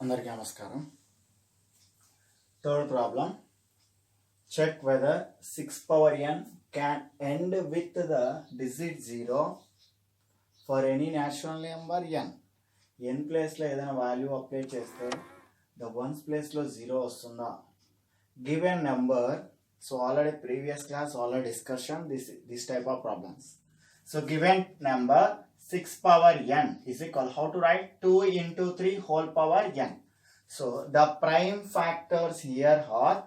అందరికీ నమస్కారం. Third problem. Check whether 6 power n can end with the digit 0 for any natural number n. n place లో ఏదైనా value apply చేస్తే the ones place లో 0 వస్తుందా? Given number, so already previous class already discussion this type of problems. So given number 6 power n is equal, how to write? 2 into 3 whole power n. So the prime factors here are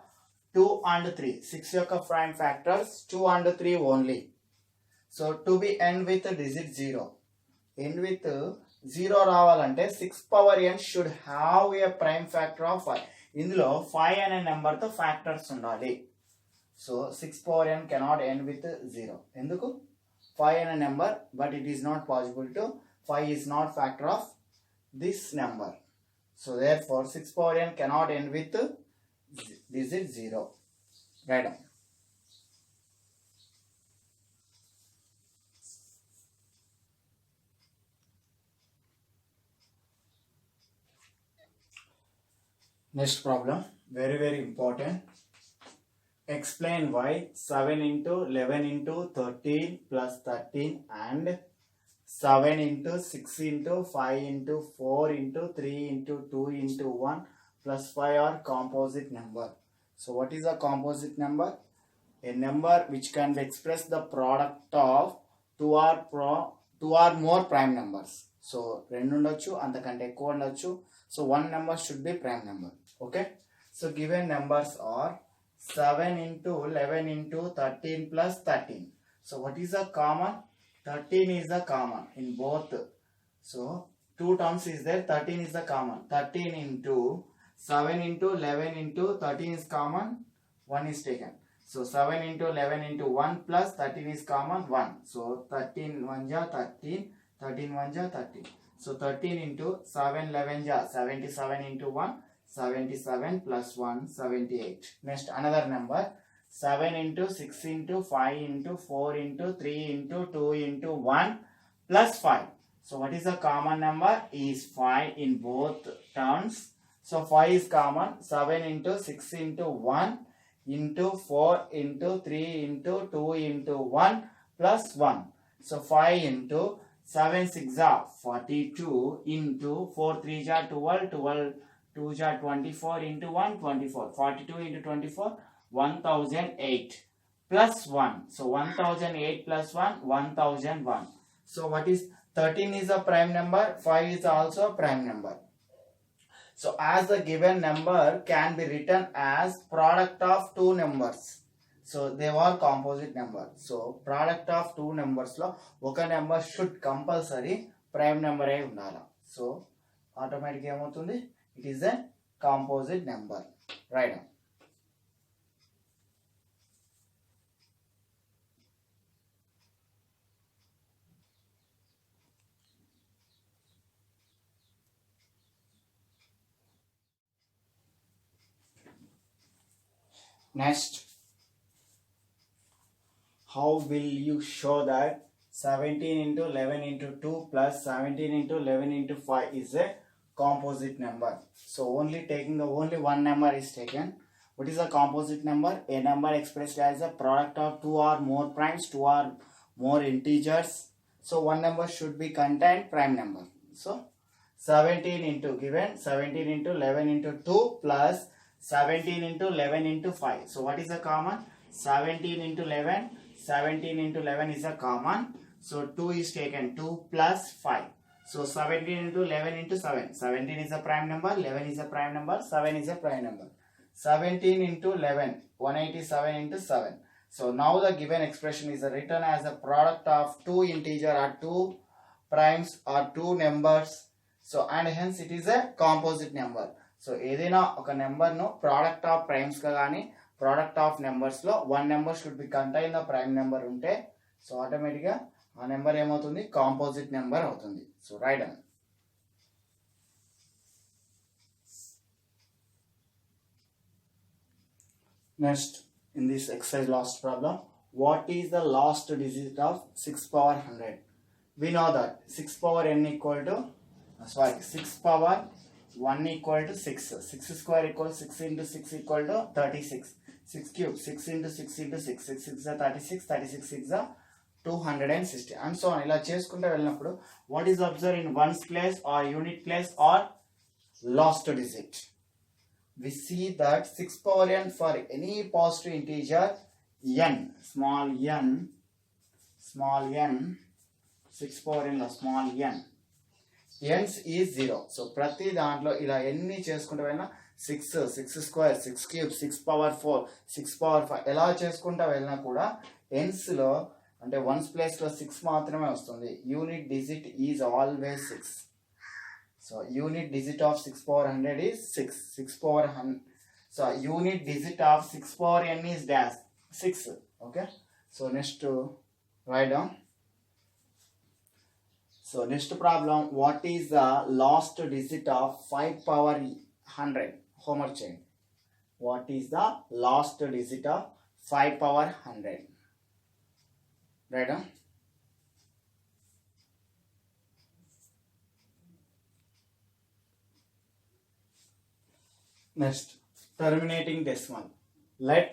2 and 3. 6 యొక్క prime factors 2 and 3 only. So to be end with digit 0. End with 0 రావాలంటే 6 power n should have a prime factor of 5. ఇందులో 5 అనే నెంబర్తో factors ఉండాలి. So 6 power n cannot end with 0. ఎందుకు? 5 అనే number, but it is not possible to, 5 is not factor of this number. So therefore 6 power n cannot end with digit 0. Write down. Next problem, very important. Explain why 7 into 11 into 13 plus 13 and 7 into 6 into 5 into 4 into 3 into 2 into 1 plus 5 are composite number. So what is a composite number? A number which can be expressed the product of two or more prime numbers. So రెండు ఉండొచ్చు, అంతకంటే ఎక్కువ ఉండొచ్చు. So one number should be prime number. Okay. So given numbers are 7 into 11 into 13 plus 13. So what is the common? 13 is the common in both. So two terms is there, 13 is the common. 13 into 7 into 11 into 13 is common, 1 is taken. So 7 into 11 into 1 plus 13 is common, 1. So 13 1 ja 13, 13 1 ja 13. So 13 into 7 11 ja 77 into 1, 77 plus 1, 78. Next another number, 7 into 6 into 5 into 4 into 3 into 2 into 1 plus 5. So what is the common number? Is 5 in both terms. So 5 is common. 7 into 6 into 1 into 4 into 3 into 2 into 1 plus 1. So 5 into 7 6 are 42 into 4 3 are 12, 12 2 are 24 into 1 24. 42 into 24 1008 plus 1. So 1008 plus 1 1001. So what is 13 is a prime number, 5 is also a prime number. So as the given number can be written as product of two numbers. So they are composite number. So product of two numbers lo oka number should compulsory prime number అయి ఉండాలి. So automatically ఏమవుతుంది? It is a composite number. Write down. Next, how will you show that 17 into 11 into 2 plus 17 into 11 into 5 is a composite number? So only taking the only one number is taken. What is a composite number? A number expressed as a product of two or more primes, two or more integers. So one number should be contained prime number. So 17 into given 17 into 11 into 2 plus 17 into 11 into 5. So what is the common? 17 into 11, 17 into 11 is a common. So 2 is taken, 2 plus 5. So 17 into 11 into 7. 17 is a prime number, 11 is a prime number, 7 is a prime number. 17 into 11, 187 into 7. So now the given expression is written as a product of two integer or two primes or two numbers. So and hence it is a composite number. So ఏదైనా ఒక నెంబర్ను product of ప్రైమ్స్గా కానీ product of నెంబర్స్లో one number should be contain the prime number ఉంటే so ఆటోమేటిక్గా ఆ number ఏమవుతుంది? కాంపోజిట్ నెంబర్ అవుతుంది. So right down. Next in this exercise last problem, what is the last digit of 6 power 100? We know that 6 power n equal to 6 power 1 equal to 6. 6 square equals 6 into 6 equal to 36. 6 cube, 6 into 6 into 6. 6 6 is 36, 36 6 is 260 and so on. ఇలా చేసుకుంటూ వెళ్ళినప్పుడు what is observed in ones place or unit place or last digit? We see that 6 power n for any positive integer n, small n, 6 power n small n, n's is 0. So ప్రతి దాంట్లో ఇలా ఎన్ని చేసుకుంటూ వెళ్ళినా 6, 6 square, 6 cube, 6 power 4, 6 power 5 ఎలా చేసుకుంటూ వెళ్ళినా కూడా n's లో అంటే వన్స్ ప్లేస్ లో 6 మాత్రమే వస్తుంది. Unit digit is always 6. So unit digit of 6 power 100 is 6. 6 power 100. So unit digit of 6 power n is dash 6. Okay. So next write down. So next problem, what is the last digit of 5 power 100? Homework chain. What is the last digit of 5 power 100? Write down. Next, terminating decimal. Let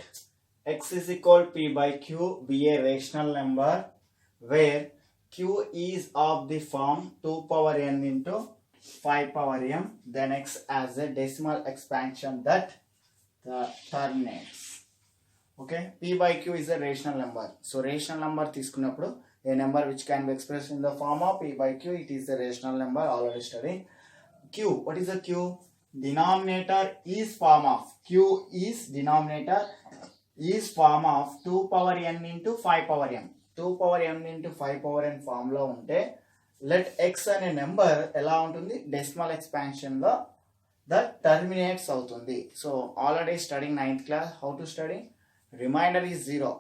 x is equal to p by q be a rational number where q is of the form 2 power n into 5 power m, then x as a decimal expansion that terminates. Okay, p by q is a rational number. So rational number తీసుకున్నప్పుడు a number which can be expressed in the form of p by q, it is a rational number. Already studied. Q, what is the q? Denominator is form of q is denominator is form of 2 power n into 5 power m. 2 power m into 5 power n form లో ఉంటే let x అనే number ఎలా ఉంటుంది? Decimal expansion లో that terminates అవుతుంది. So already studying 9th class, how to study? Remainder is 0.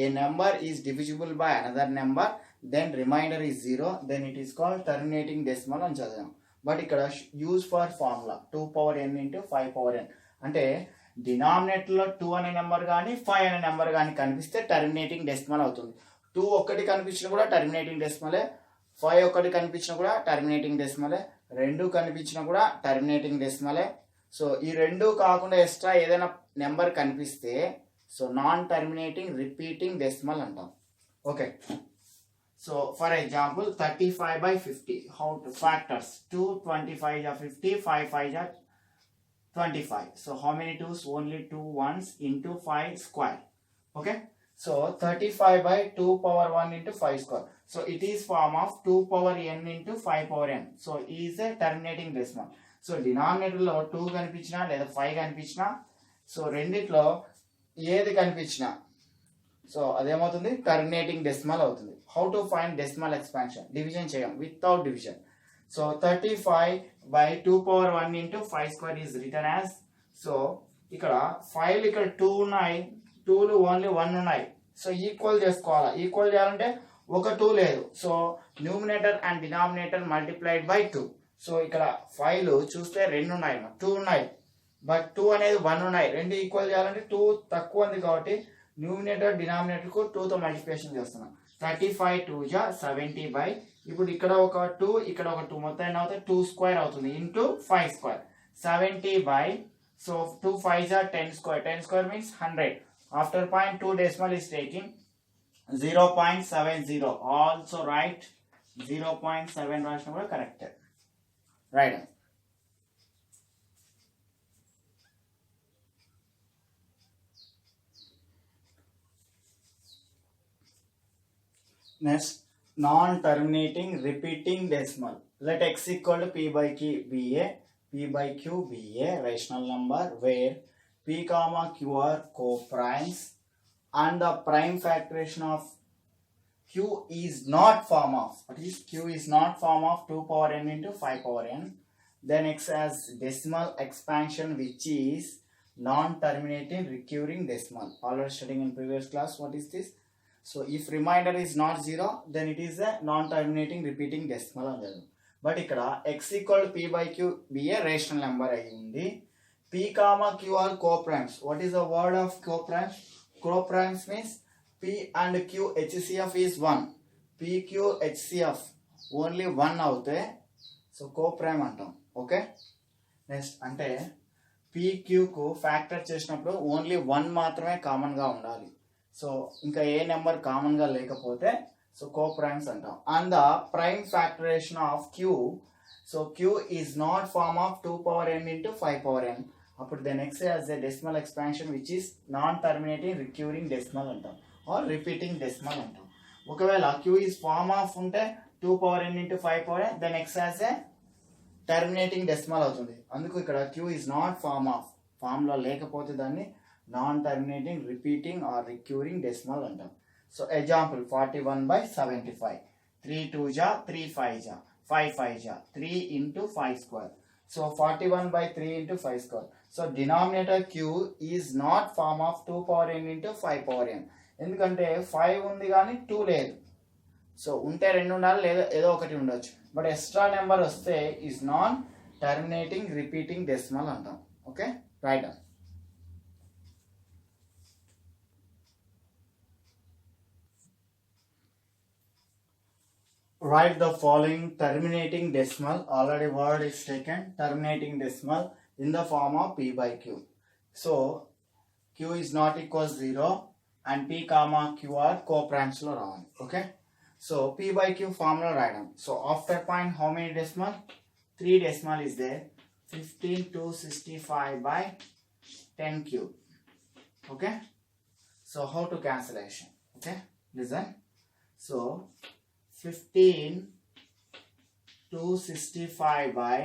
A number is divisible by another number, then remainder is 0, then it is called terminating decimal అని చదివాం. But ఇక్కడ use for formula 2 power n into 5 power n అంటే డినామినేటర్లో 2 అనే number కానీ 5 అనే number కానీ కనిపిస్తే terminating decimal అవుతుంది. 2 ఒక్కటి కనిపించినా కూడా టర్మినేటింగ్ డెసిమలే, 5 ఒక్కటి కనిపించినా కూడా టర్మినేటింగ్ డెసిమలే, 2 కనిపించినా కూడా టర్మినేటింగ్ డెసిమలే. సో ఈ 2 కాకుండా ఎక్స్ట్రా ఏదైనా నెంబర్ కనిపిస్తే so non terminating repeating decimal అంటాం. Okay. So for example 35 by 50, how to factors? 2 25 are 50, 5 5 are 25. So how many 2's? Only 2 ones into 5 square. Okay. So 35 by 2 power 1 into 5 square. So it is form of 2 power n into 5 power n. So it is a terminating decimal. So denominator లో 2 కనిపించినా లేదా 5 కనిపించినా so రెండిట్లో ఏది కనిపించినా so అదేమవుతుంది? Terminating decimal అవుతుంది. How to find decimal expansion? Division చేయం without division. So 35 by 2 power 1 into 5 square is written as, so ఇక్కడ 5 ఇక్కడ 2 ఉన్నాయి, 2లు ఓన్లీ 1 ఉన్నాయి. సో ఈక్వల్ చేసుకోవాలా? ఈక్వల్ చేయాలంటే ఒక 2 లేదు. So numerator and denominator multiplied by 2. So ఇక్కడ 5లు చూస్తే 2 ఉన్నాయి, 2 ఉన్నాయి, బట్ 2 అనేది 1 ఉన్నాయి. 2 ఈక్వల్ చేయాలంటే 2 తక్కువ ఉంది కాబట్టి న్యూమినేటర్ డినామినేటర్ కు 2 తో మల్టిప్లికేషన్ చేస్తున్నాం. 35 2 జా 70 బై, ఇప్పుడు ఇక్కడ ఒక 2 ఇక్కడ ఒక 2 మొత్తం ఎన్ని అవుతాయి? 2 స్క్వేర్ అవుతుంది ఇంటూ 5 స్క్వేర్. 70 బై, సో 2 5 జా 10 square. 10 square means 100. After point 2 decimal is taking 0.70. Also right 0.7 రాసిన కూడా correct. Right. Next, non-terminating repeating decimal. Let x equal to p by q be a rational number where p comma q are co-primes and the prime factorization of q is not form of, what is q is not form of 2 power n into 5 power n, then x has decimal expansion which is non-terminating recurring decimal. Already studying in previous class. What is this? So if remainder is not 0, then it is a non-terminating repeating decimal అంటారు. But ఇక్కడ x equal to p by q be a rational number అయ్యింది. p comma q are co-primes. What is the word of co-primes? Co-primes means p and q HCF is 1. p q HCF only 1 అవుతే so co-prime అంటాం. Okay. Next అంటే పీక్యూకు factor చేసినప్పుడు only 1 మాత్రమే కామన్గా ఉండాలి. So ఇంకా ఏ number కామన్గా లేకపోతే సో కోప్రైమ్స్ అంటాం. And the prime factorisation of q, so q is not form of 2 power n into 5 power n. అప్పుడు the next as a decimal expansion which is non terminating recurring decimal అంటాం or repeating decimal అంటాం. ఒకవేళ q is form of ఉంటే 2 power n into 5 power n, then x as a terminating decimal అవుతుంది. అందుకు ఇక్కడ q is not form of, form లో లేకపోతే దాన్ని non terminating repeating or recurring decimal అంటాం. So example 41/75, 3 2 ja 3 5 ja 5 5 ja 3 into 5 square. So 41/3 into 5 square. So denominator q is not form of 2 power n into 5 power n. ఎందుకంటే 5 ఉంది కానీ 2 లేదు. So ఉంటే 2 ఉండాలి లేదా ఏదో ఒకటి ఉండొచ్చు. బట్ ఎక్స్ట్రా నెంబర్ వస్తే is non terminating repeating decimal అంటాం. Okay, right. Write the following terminating decimal. Already word is taken. Terminating decimal in the form of p by q. So q is not equals 0 and p comma q are co-primes lo ravali. Okay. So p by q formula write down. So after point how many decimal? 3 decimal is there. 15,265 by 10 cube. Okay. So how to cancellation? Okay. Listen. So 15,265 by,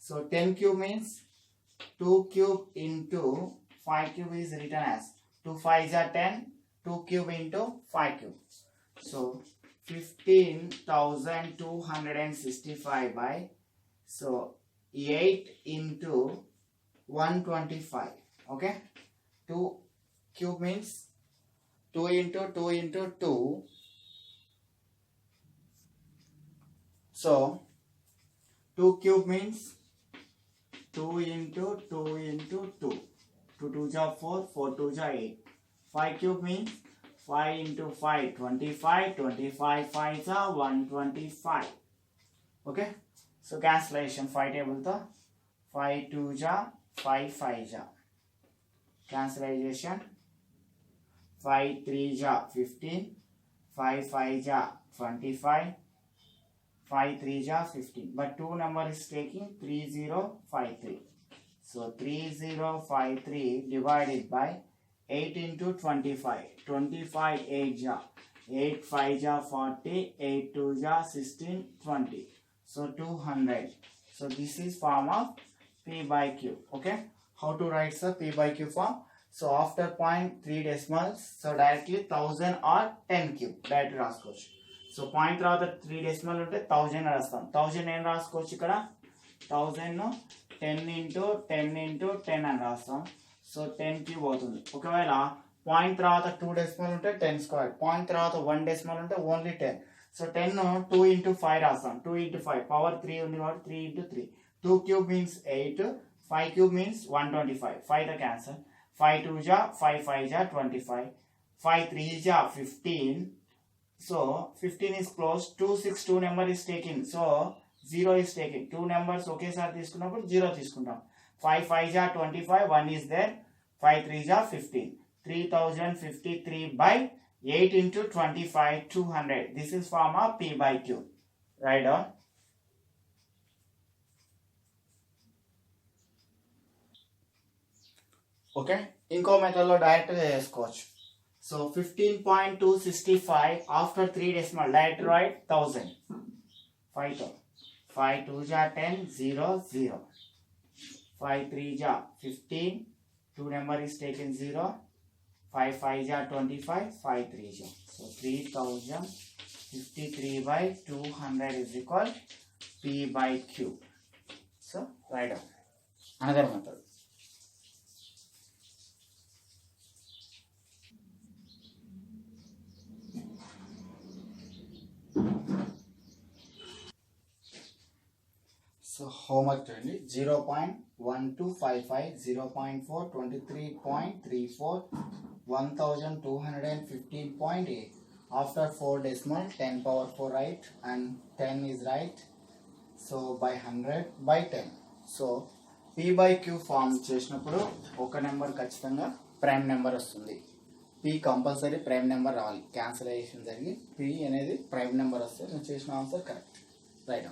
so 10 cube means 2 cube into 5 cube is written as 2 5s are 10, 2 cube into 5 cube. So 15,265 by, so 8 into 125. Okay, 2 cube means 2 into 2 into 2. So 2 cube means 2 into 2 into 2. 2 2s are 4, 4 2s are 8. 5 cube means 5 into 5, 25, 25 5s are 125. Okay, so cancellation 5 table to 5 2s are 5 5s are cancellation. 5 3s are 15, 5 5s are 25, 5 3s are 15, but 2 number is taking 3053. So 3053 divided by 8 into 25, 25 8s are 8 5s are 40, 8 2s are 16, 20. So 200. So this is form of p by q. Okay, how to write the p by q form? So after point 3 decimals, so directly 1000 or 10 cube directly రాసుకోవచ్చు. So point తర్వాత 3 decimal ఉంటే 1000 రాస్తాం. 1000 ఏం రాసుకోవచ్చు ఇక్కడ? 1000 10 into 10 into 10 అని రాస్తాం. So 10 cube అవుతుంది. ఒకవేళ పాయింట్ తర్వాత 2 డెసిమల్ ఉంటే 10 స్క్వేర్, పాయింట్ తర్వాత 1 డెసిమల్ ఉంటే ఓన్లీ 10. సో 10 2 into 5 రాస్తాం. 2 into 5 పవర్ 3 ఉంది కాబట్టి 3 into 3. 2 cube means 8, 5 cube means 125. 5 the cancel. 5 2s are 5 5s are 25, 5 3s are 15. So 15 is close. 2 6 2 number is taken, so 0 is taken. 2 numbers ఒకేసారి తీసుకున్నప్పుడు 0 తీసుకుంటాం. 5 5s are 25, 1 is there. 5 3s are 15. 3053 by 8 into 25, 200. This is form of p by q. Write down. Okay, ఇంకో మెథడ్లో డైరెక్ట్గా చేసుకోవచ్చు. So 15.265 after 3 decimal direct right 1000. 5 5 2s are 10, 0 0. 5 3s are 15, 2 number is taken 0. 5 5s are 25, 5 3s are. So 3053 by 200 is equal p by q. So write down. Another method. So homework 0.1255, 0.4, 23.34, 1215.8. After 4 decimal, 10 power 4 right and 10 is right. So by 100/10. So p/q form చేసినప్పుడు ఒక number ఖచ్చితంగా prime number వస్తుంది. p compulsory prime number రావాలి. Cancellation జరిగి p అనేది prime number వస్తే నేను చేసిన ఆన్సర్ కరెక్ట్. రైట్.